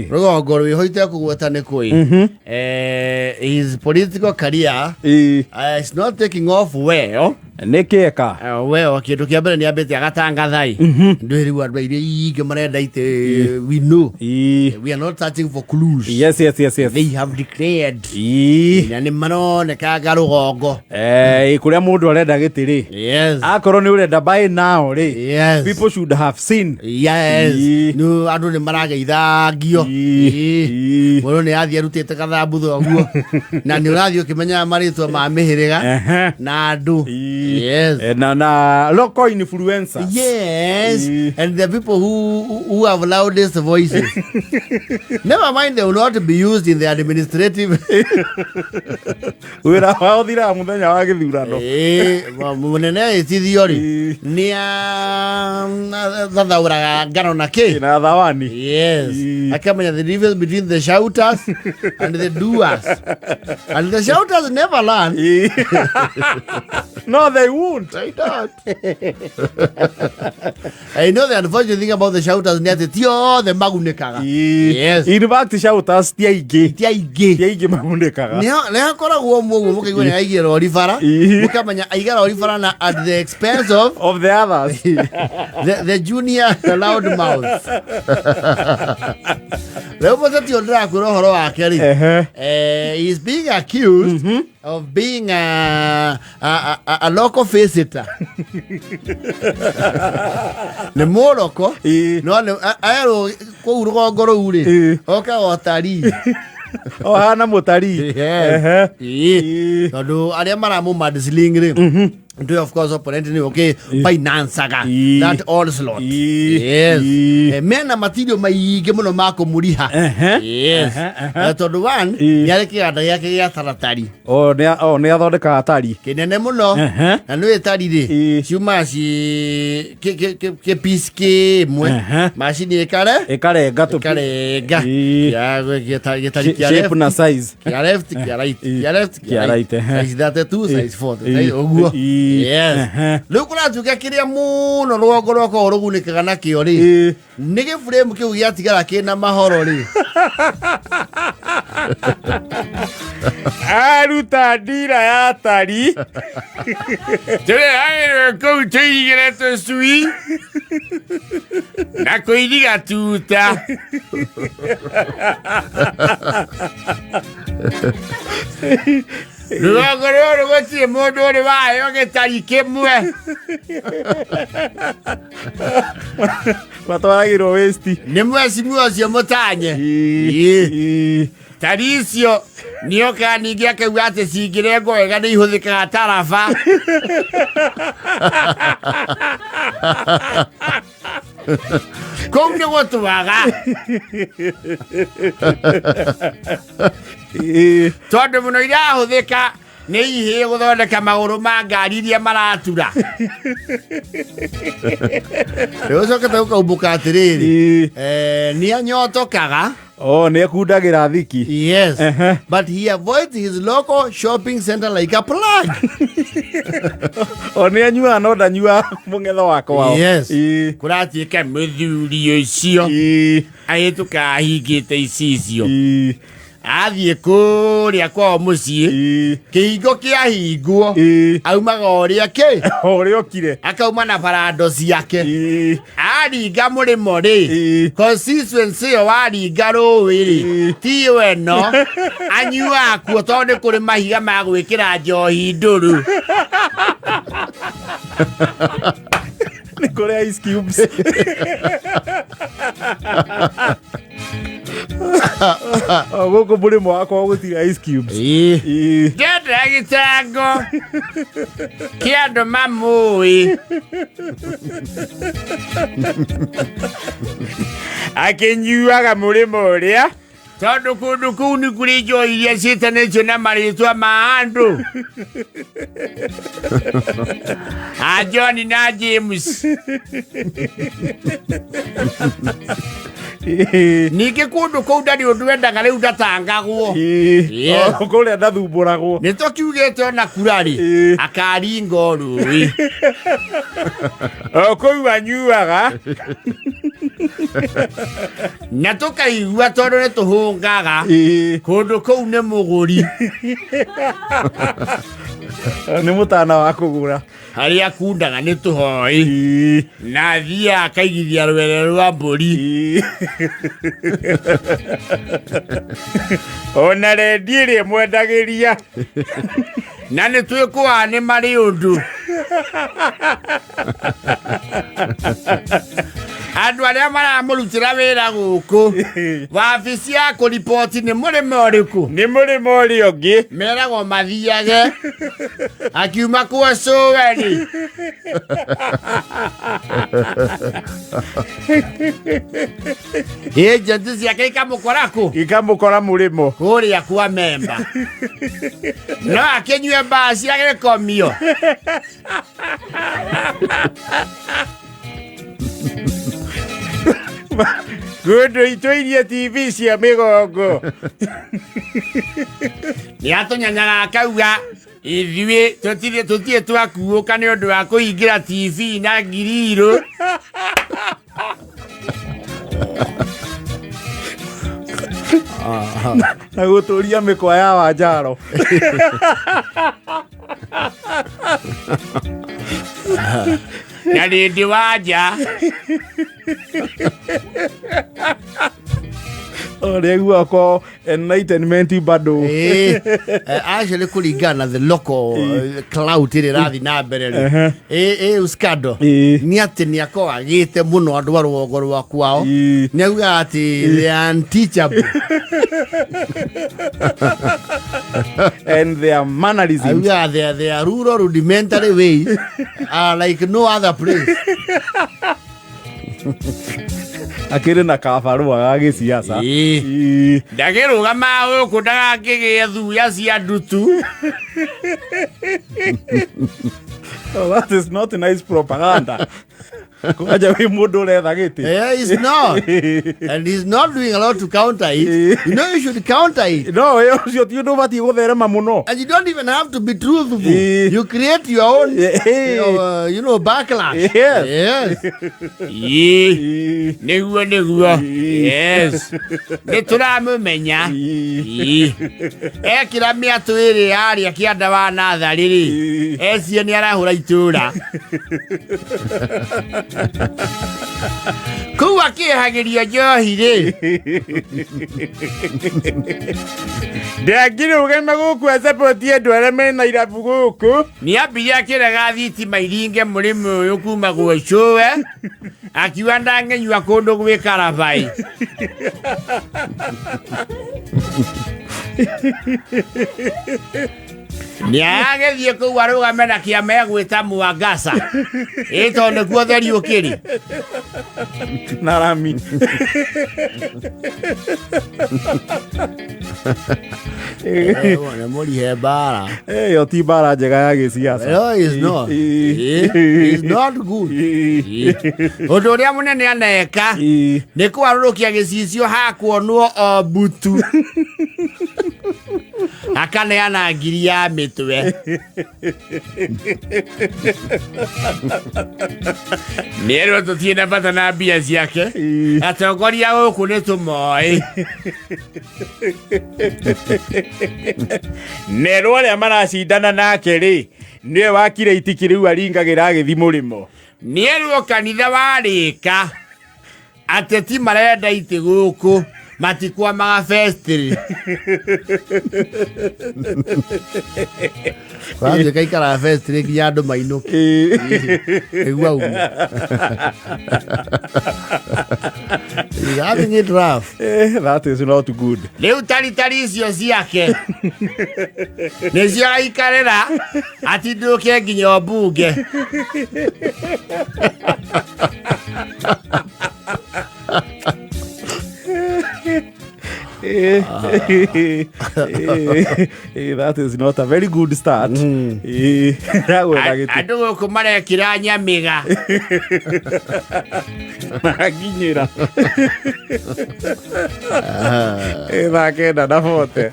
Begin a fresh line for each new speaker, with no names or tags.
Rogo hoite kugwetane koi. His political career is not taking off well.
Nekeka.
Well, kitu kia mbere ni abete agatangathai. Ndwiri wa ndwaire ige marenda ite we know. We are not searching for clues.
Yes.
They have declared. Na ni manone kaga rugongo.
Kuria mundu arenda gitiri.
Yes.
Akoro ni urenda buy now ri.
Yes.
People should have seen.
Yes. No andu ni marageithagio. Moro ni athia rutite kathambu thoguo. Na ni urathio kimenya maritwa ma mihiriga na andu. Yes.
Na local influencer.
Yes. And the people who have loudest voices. Never mind, they will not be used in the administrative.
Wira waothira muthenya wa githurano.
Munene itithiori. Ni thathauraga ngano na ki.
Na thawani.
Yes. Akamenya the difference between the shouters and the doers. And the shouters never learn.
No, they won't.
I don't. I know the unfortunate thing about the shouters ni ati tio the magunekaga. Yes.
In fact, shouters tiaige magunekaga.
Ne akora guo mukaigwa ni aigire rori bara. Mukamenya aigara rori bara na at the expense of
the others.
the junior loud mouths. Leo mtati ondra kuro horo wake ri. He is being accused of being a local visitor. Ne moroko no ne aero ko urugongo ruri oka otari
hana mutari
tondu aria maramu madisling ri do of course opponent ni okay finance aga that all slot. Yes. Mena material maige muno mako muriha. Yes. Tondu one yare kianda yake ya taratari
ne athondeka atari
kinene muno na no etari ri ciuma ci ke piske mwe machine ekarenga ya getari kia
shape na size
kia left kia right size that two size 4 size oguo. Yes. Lukura tukikiria muno rwogo rwako rugunikaga na kio ri nige frame kiu giatigara kina mahoro ri
aruta ndira ya tari
tere aire ko tigire to sui na koidiga tuta Rugoro goti mundu ri wayo gitari kimwe
matwaragirwo westi
ni mweci muocio mutanye taricio nio kaningi akauga ati cingire ngwega ni ihuthikaga tarafa kou ni gutwaga tondu muno irahuthika ni ihie guthondeka maguru ma ngari iria maratura ucoke taukaumbuka atiriri ni anyotokaga
ni akundagira thiki.
Yes. But he avoids his local shopping center like a plug.
Ni anyua no ndanyua mungetho wakwa.
Yes. Kuratiika muthuri ucio ahituka ahingite icicio athie kuria kwa mucii kihingo kia hinguo aumaga uria
okire
akauma na parado ciake aringa murimo ri constituency yo waringa ruwi ti weno anyua kuo tondu kuri mahiga ma gwikira njohi nduru
ni kuri ice cubes Goko murimo wakwa gutira ice cubes.
Ndenda gitango kiando mamui akinyuaga murimo uria tondu kundu kuu ni kuri njohi iria citanĩtio na marĩtwa ma andu John na James ningĩ kundu kuu ndari undu wendaga riu ndatangagwo
kuria ndathumbũragwo
nĩ tũkiugĩte ona kurari akaringa rũĩ
kũu anyuaga
Na tukaigua tondu ni tuhungaga kundu kou ni muguri
ni mutana wa kugura
haria kundaga ni tuhoi na thia akaigithia rwere rwa mburi
ona rendire mwendagiria
na ni twikuwa ni mari undu andu aria maramurutira wira guku wabici ya kuripoti ni murimo uriku
ni murimo uri ungi
meragwo mathiage akiuma kuo coweri agenti ciake
ikamukora murimo
kuria kwa memba no akinyue mbaa cia gikomio
Kundu ituirie TV cia migongo
ni atunyanyaga akauga ithuĩ tũtirĩ twakuũka nĩ ũndũ wa kũhingĩra TV na ngiriirũ
na gũtũria mĩkwa ya Wanjaro
na rĩndĩ wanja
Oregua ko enlightenment bado
actually kuringana the local cloud ire rathi na mbere uskado ni ati ni ako agite muno andu arwogo rwa kwao ni auga ati they are unteachable
and their mannerisms
their rural rudimentary ways are like no other place
akiri na kabarua ga giciaca
ndagirugama guku ndagakigia thuya cia ndutu
that is not a nice propaganda kwaja wi mundu uretha giti
he's not and he's not doing a lot to counter it. You know you should counter it.
No, you don't bati gutherema muno
and you don't even have to be truthful. You create your own backlash. Yes. Niguo yes nituramumenya ekira miatu iri aria kianda wa nathari ri ecie ni arahura ituura kou akihagiria njohi ri
ndangire ugema guku asapotie andu aria mena irabu guku
ni ambiria akiraga thitima iringe murimi uyu kuma gwecowe akiuga ndangenyua kundu gwikara bai ni agethie kou arugame na kiama egwita Mwangasa tondu nĩkuo theri ukiri
na rami
wona mũrihe mbara
yo ti mbara njega ya gĩciaca.
No, it's not. It's not good. Ũndũ ũrĩa mũnene aneka nĩ kwarũrũkia gĩcicio hakuonwo o mbutu akaneana ngiri ya mĩtwe nĩerwo tũtirĩ na bata na mbia ciake atongoria gũkũ nĩ tũmoĩ
nerwo arĩa maracindana nake rĩ nĩwe wakire itiki rĩu aringagĩra agĩthi mũrĩmo
nĩerwo kanitha warĩka ateti marenda itĩ gũkũ matikwamaga festiri kwambia kaikara festiri nginya andũ mainũke ĩgua ugu is having it rough.
That is not good.
Rĩu taritari icio ciake nĩcio aikarĩra atindũke nginya mbunge
That is not a very good start.
Andũ gũkũ marekĩra nyamĩga
makinyĩra ĩthakenda na bote